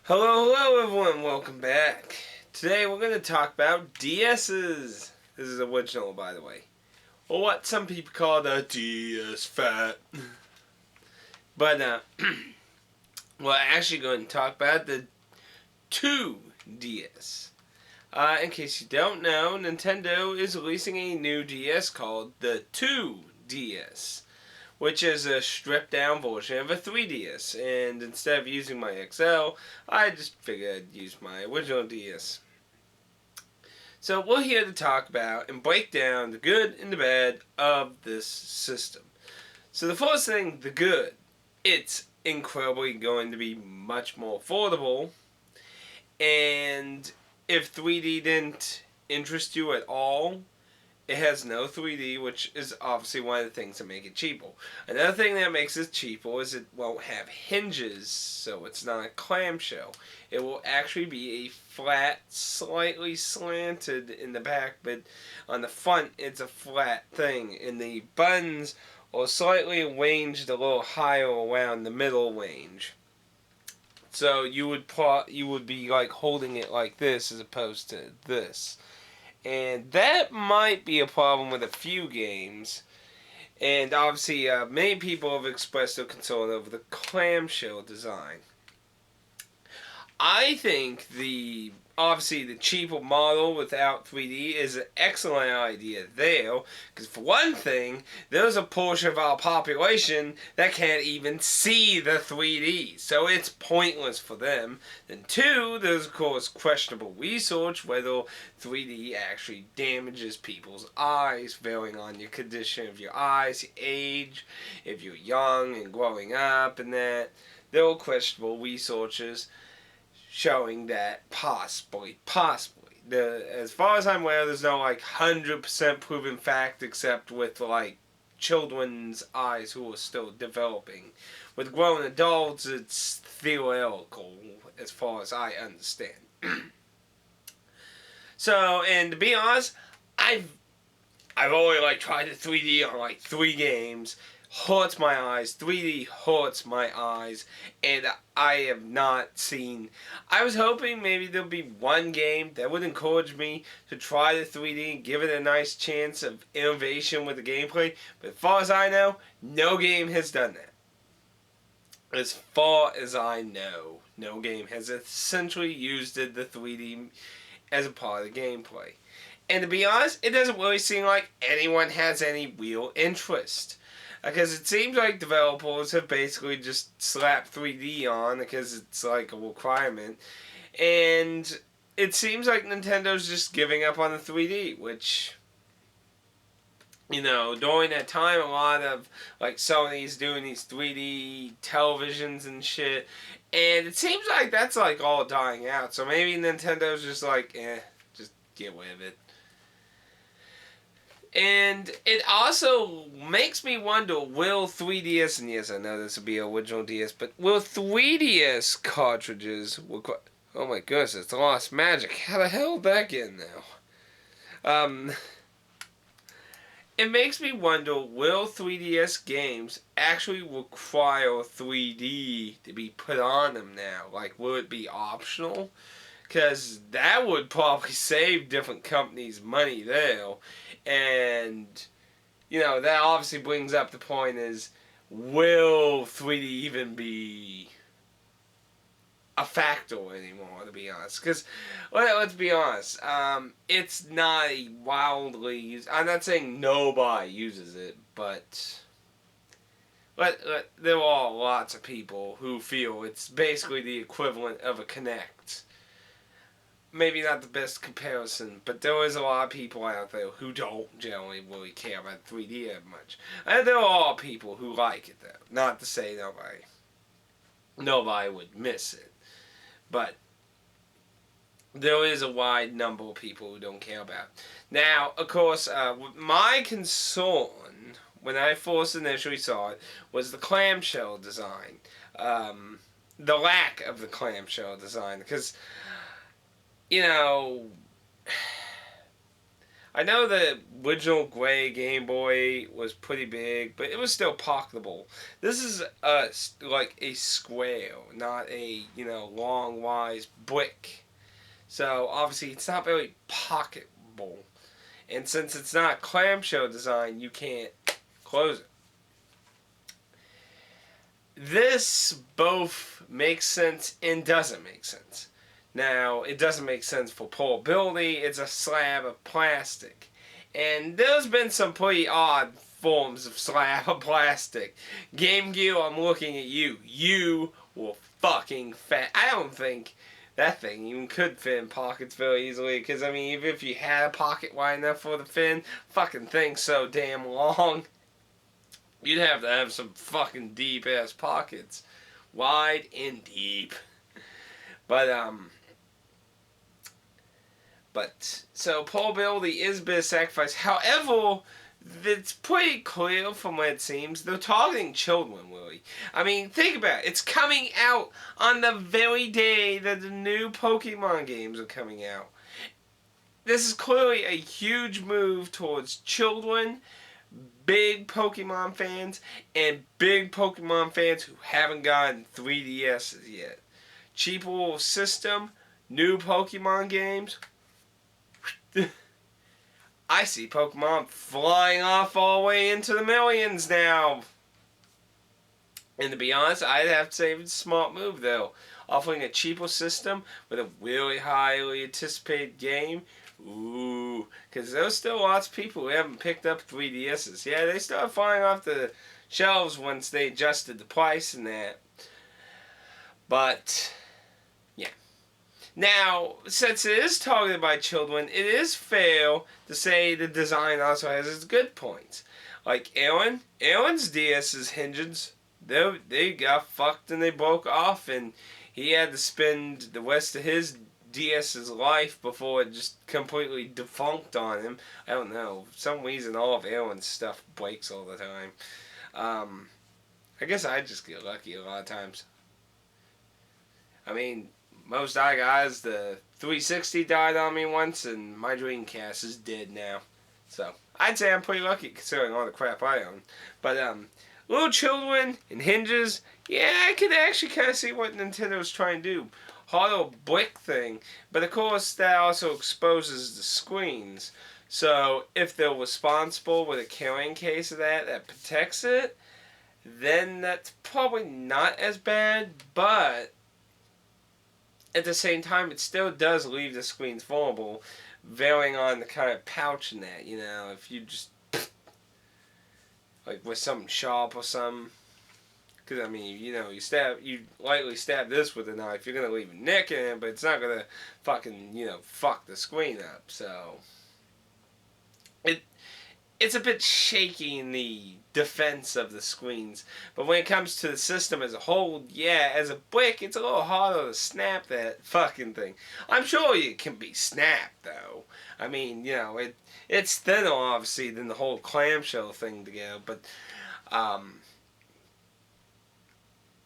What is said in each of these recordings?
Hello everyone, welcome back. Today we're going to talk about DS's. This is original, by the way. Or what some people call the DS Fat. But, we're actually going to talk about the 2DS. In case you don't know, Nintendo is releasing a new DS called the 2DS, which is a stripped down version of a 3DS. And instead of using my XL, I just figured I'd use my original DS. So we're here to talk about and break down the good and the bad of this system. So the first thing, the good. It's incredibly going to be much more affordable. And if 3D didn't interest you at all, it has no 3D, which is obviously one of the things that make it cheaper. Another thing that makes it cheaper is it won't have hinges, so it's not a clamshell. It will actually be a flat, slightly slanted in the back, but on the front it's a flat thing. And the buttons are slightly ranged a little higher around the middle range. So you would be like holding it like this as opposed to this. And that might be a problem with a few games. And obviously, many people have expressed their concern over the clamshell design. I think obviously the cheaper model without 3D is an excellent idea there, because for one thing, there's a portion of our population that can't even see the 3D, so it's pointless for them. Then two, there's of course questionable research whether 3D actually damages people's eyes, varying on your condition of your eyes, your age, if you're young and growing up and that. There are questionable researches showing that possibly, as far as I'm aware, there's no 100% proven fact except with children's eyes who are still developing. With grown adults, it's theoretical as far as I understand. So, and to be honest, I've only tried the 3D on 3 games. Hurts my eyes. 3D hurts my eyes, and I have not seen. I was hoping maybe there'll be one game that would encourage me to try the 3D and give it a nice chance of innovation with the gameplay. But as far as I know, no game has done that. As far as I know, no game has essentially used the 3D as a part of the gameplay. And to be honest, it doesn't really seem like anyone has any real interest. Because it seems like developers have basically just slapped 3D on because it's a requirement. And it seems like Nintendo's just giving up on the 3D, which, during that time, a lot of Sony's doing these 3D televisions and shit. And it seems like that's all dying out. So maybe Nintendo's just just get rid of it. And it also makes me wonder, will 3DS, and yes, I know this will be original DS, but will 3DS cartridges require... Oh my goodness, it's lost magic. How the hell did that get in now? It makes me wonder, will 3DS games actually require 3D to be put on them now? Will it be optional? Because that would probably save different companies money there. And, that obviously brings up the point is, will 3D even be a factor anymore, to be honest? Because, let's be honest, it's not a wildly used... I'm not saying nobody uses it, but there are lots of people who feel it's basically the equivalent of a Kinect. Maybe not the best comparison, but there is a lot of people out there who don't generally really care about 3D that much. And there are people who like it, though. Not to say nobody would miss it. But there is a wide number of people who don't care about it. Now, of course, my concern when I first initially saw it was the clamshell design. The lack of the clamshell design. Because... I know the original gray Game Boy was pretty big, but it was still pocketable. This is like a square, not a long wise brick. So obviously it's not very pocketable, and since it's not clamshell design, you can't close it. This both makes sense and doesn't make sense. Now, it doesn't make sense for portability. It's a slab of plastic. And there's been some pretty odd forms of slab of plastic. Game Gear, I'm looking at you. You were fucking fat. I don't think that thing even could fit in pockets very easily. Because, I mean, even if you had a pocket wide enough for the fin, fucking thing's so damn long. You'd have to have some fucking deep ass pockets. Wide and deep. But so portability is a bit of sacrifice. However, it's pretty clear from what it seems. They're targeting children, really. I mean, think about it. It's coming out on the very day that the new Pokemon games are coming out. This is clearly a huge move towards children, big Pokemon fans, and big Pokemon fans who haven't gotten 3DSs yet. Cheap little system, new Pokemon games. I see Pokemon flying off all the way into the millions now. And to be honest, I'd have to say it's a smart move though. Offering a cheaper system with a really highly anticipated game. Ooh, because there's still lots of people who haven't picked up 3DSs. Yeah, they started flying off the shelves once they adjusted the price and that. But, yeah. Now, since it is targeted by children, it is fair to say the design also has its good points. Like Aaron's DS's hinges, they got fucked and they broke off, and he had to spend the rest of his DS's life before it just completely defunct on him. I don't know. For some reason, all of Aaron's stuff breaks all the time. I guess I just get lucky a lot of times. I mean, most I got is the 360 died on me once, and my Dreamcast is dead now. So, I'd say I'm pretty lucky considering all the crap I own. But, little children and hinges, yeah, I could actually kind of see what Nintendo's trying to do. Hollow brick thing, but of course that also exposes the screens. So if they're responsible with a carrying case of that protects it, then that's probably not as bad, but at the same time it still does leave the screens vulnerable, varying on the kind of pouch in that, if you just like with something sharp or something. Because, I mean, you lightly stab this with a knife, you're going to leave a nick in it, but it's not going to fucking, fuck the screen up. So, it's a bit shaky in the defense of the screens. But when it comes to the system as a whole, yeah, as a brick, it's a little harder to snap that fucking thing. I'm sure it can be snapped, though. I mean, it's thinner, obviously, than the whole clamshell thing together, but,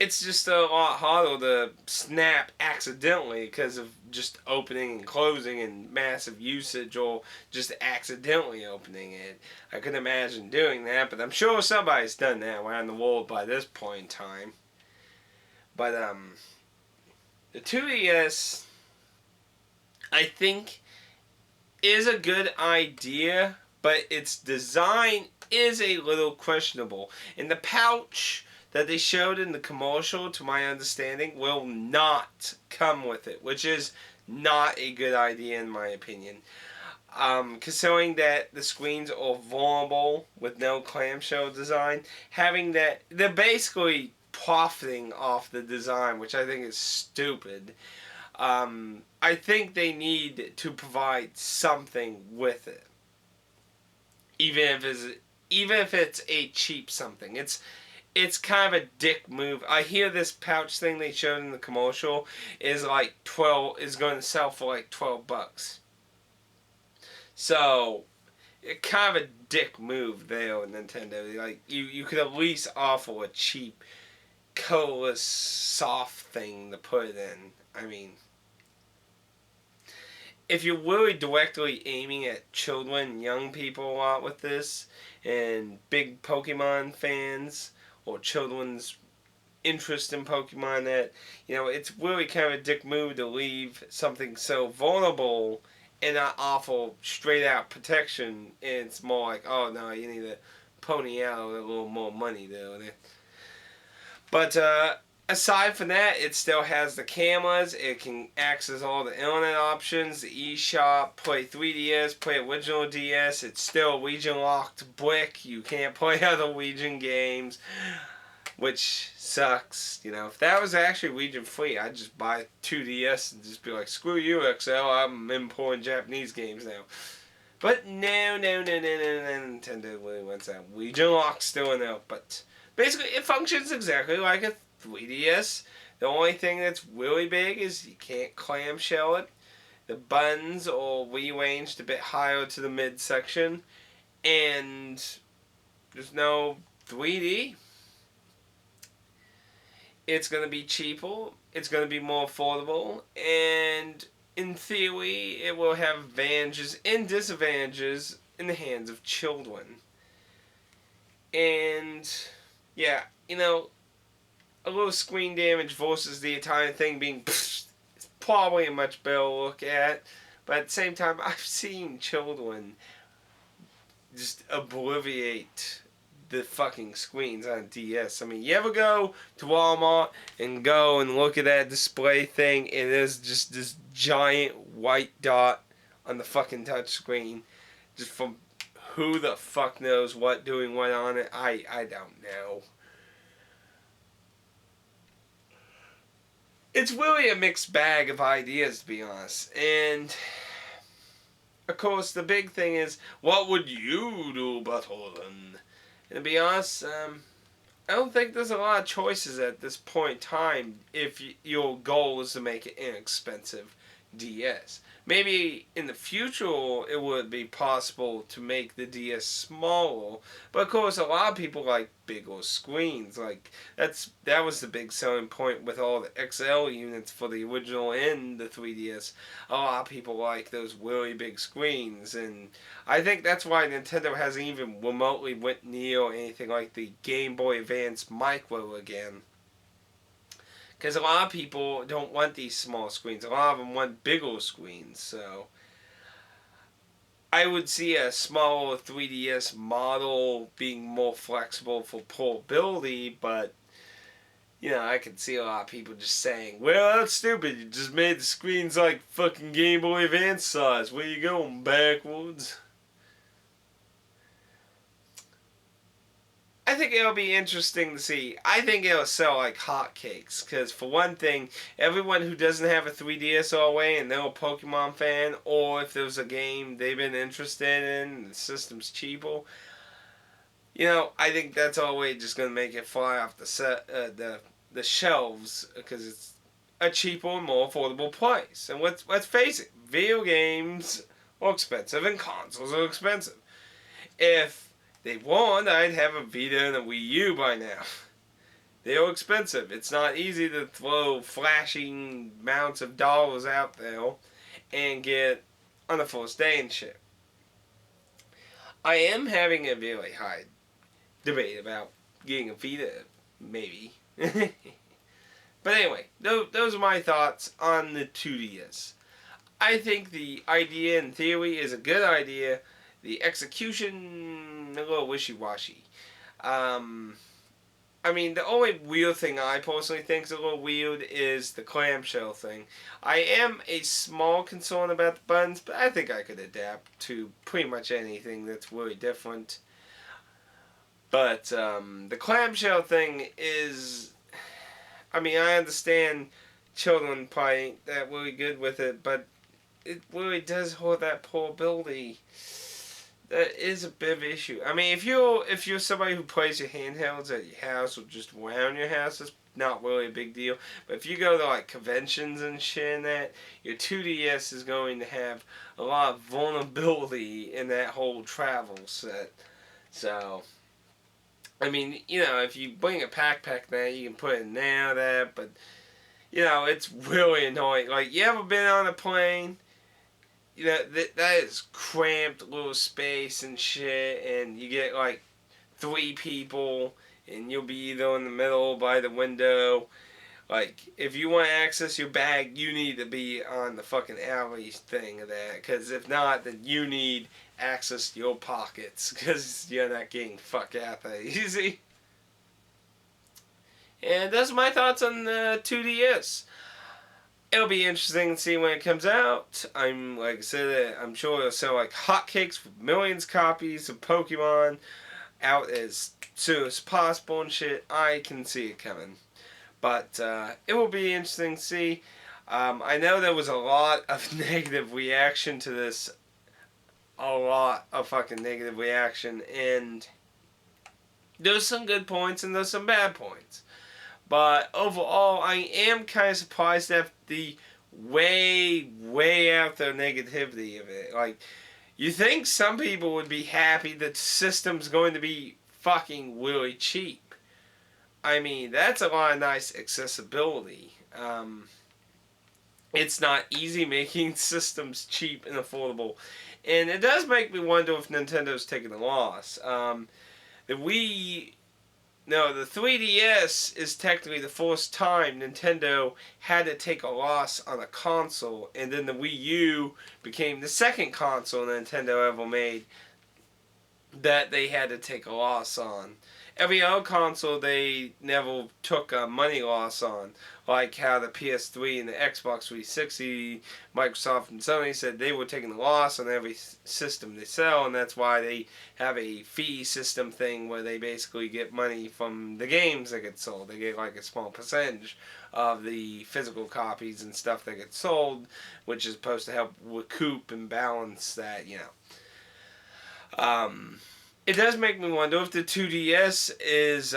it's just a lot harder to snap accidentally because of just opening and closing and massive usage, or just accidentally opening it. I couldn't imagine doing that, but I'm sure somebody's done that around the world by this point in time. But the 2DS, I think, is a good idea, but its design is a little questionable. In the pouch that they showed in the commercial, to my understanding, will not come with it, which is not a good idea in my opinion. Considering that the screens are vulnerable with no clamshell design, having that, they're basically profiting off the design, which I think is stupid. I think they need to provide something with it, even if it's a cheap something. It's kind of a dick move. I hear this pouch thing they showed in the commercial is going to sell for like $12. So, it's kind of a dick move there with Nintendo. Like, you could at least offer a cheap, colorless, soft thing to put it in. I mean, if you're really directly aiming at children, young people a lot with this, and big Pokemon fans or children's interest in Pokemon, that it's really kind of a dick move to leave something so vulnerable and not offer straight out protection. And it's more like, oh no, you need to pony out a little more money though. But aside from that, it still has the cameras. It can access all the internet options, the eShop, play 3DS, play original DS. It's still region locked brick. You can't play other region games, which sucks. If that was actually region free, I'd just buy 2DS and just be like, screw you, XL, I'm importing Japanese games now. But no, Nintendo really wants that. Region lock's still in there, but basically it functions exactly like a 3DS. The only thing that's really big is you can't clamshell it. The buttons are rearranged a bit higher to the midsection, and there's no 3D. It's going to be cheaper, it's going to be more affordable, and in theory, it will have advantages and disadvantages in the hands of children. And, yeah, a little screen damage versus the entire thing being it's probably a much better look at. But at the same time, I've seen children just obliviate the fucking screens on DS. I mean, you ever go to Walmart and go and look at that display thing, and there's just this giant white dot on the fucking touch screen, just from who the fuck knows what doing what on it. I don't know. It's really a mixed bag of ideas, to be honest. And of course, the big thing is, what would you do, Butthole? And to be honest, I don't think there's a lot of choices at this point in time if your goal is to make an inexpensive DS. Maybe in the future it would be possible to make the DS smaller, but of course a lot of people like bigger screens. Like that was the big selling point with all the XL units for the original and the 3DS. A lot of people like those really big screens, and I think that's why Nintendo hasn't even remotely went near anything like the Game Boy Advance Micro again. Because a lot of people don't want these small screens. A lot of them want bigger screens. So I would see a smaller 3DS model being more flexible for portability, but I could see a lot of people just saying, well, that's stupid. You just made the screens like fucking Game Boy Advance size. Where you going, backwards? I think it'll be interesting to see. I think it'll sell like hotcakes. Because for one thing, everyone who doesn't have a 3DS all the way and they're a Pokemon fan, or if there's a game they've been interested in and the system's cheaper, I think that's always just going to make it fly off the shelves, because it's a cheaper and more affordable price. And let's face it, video games are expensive and consoles are expensive. If they weren't, I'd have a Vita and a Wii U by now. They're expensive. It's not easy to throw flashing amounts of dollars out there and get on the first day and shit. I am having a really high debate about getting a Vita, maybe. But anyway, those are my thoughts on the 2DS. I think the idea in theory is a good idea. The execution, a little wishy-washy. The only weird thing I personally think is a little weird is the clamshell thing. I am a small concern about the buttons, but I think I could adapt to pretty much anything that's really different. But the clamshell thing is, I understand children probably ain't that really good with it, but it really does hold that portability. That is a bit of an issue. If you're somebody who plays your handhelds at your house or just around your house, it's not really a big deal. But if you go to like conventions and shit and that, your 2DS is going to have a lot of vulnerability in that whole travel set. So, if you bring a backpack now, you can put it in there, but it's really annoying. Like, you ever been on a plane you know, that is cramped little space and shit, and you get like 3 people, and you'll be either in the middle by the window. Like, if you want to access your bag, you need to be on the fucking alley thing of that. Because if not, then you need access to your pockets. Because you're not getting fucked out that easy. And those are my thoughts on the 2DS. It'll be interesting to see when it comes out. Like I said, I'm sure it'll sell like hotcakes with millions of copies of Pokemon out as soon as possible and shit. I can see it coming. But it will be interesting to see. I know there was a lot of negative reaction to this. A lot of fucking negative reaction. And there's some good points and there's some bad points. But overall, I am kind of surprised at the way out there negativity of it. Like, you think some people would be happy that the system's going to be fucking really cheap. I mean, that's a lot of nice accessibility. It's not easy making systems cheap and affordable. And it does make me wonder if Nintendo's taking a loss. The Wii... No, the 3DS is technically the first time Nintendo had to take a loss on a console, and then the Wii U became the second console Nintendo ever made that they had to take a loss on. Every other console they never took a money loss on, like how the PS3 and the Xbox 360, Microsoft and Sony said they were taking a loss on every system they sell, and that's why they have a fee system thing where they basically get money from the games that get sold. They get like a small percentage of the physical copies and stuff that get sold, which is supposed to help recoup and balance that, you know. It does make me wonder if the 2DS is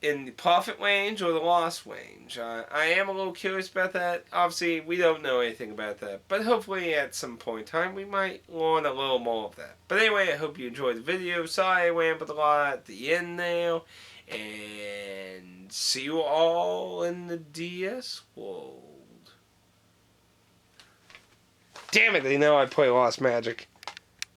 in the profit range or the loss range. I am a little curious about that. Obviously, we don't know anything about that. But hopefully at some point in time, we might learn a little more of that. But anyway, I hope you enjoyed the video. Sorry I rambled a lot at the end there. And see you all in the DS world. Damn it, they know I play Lost Magic.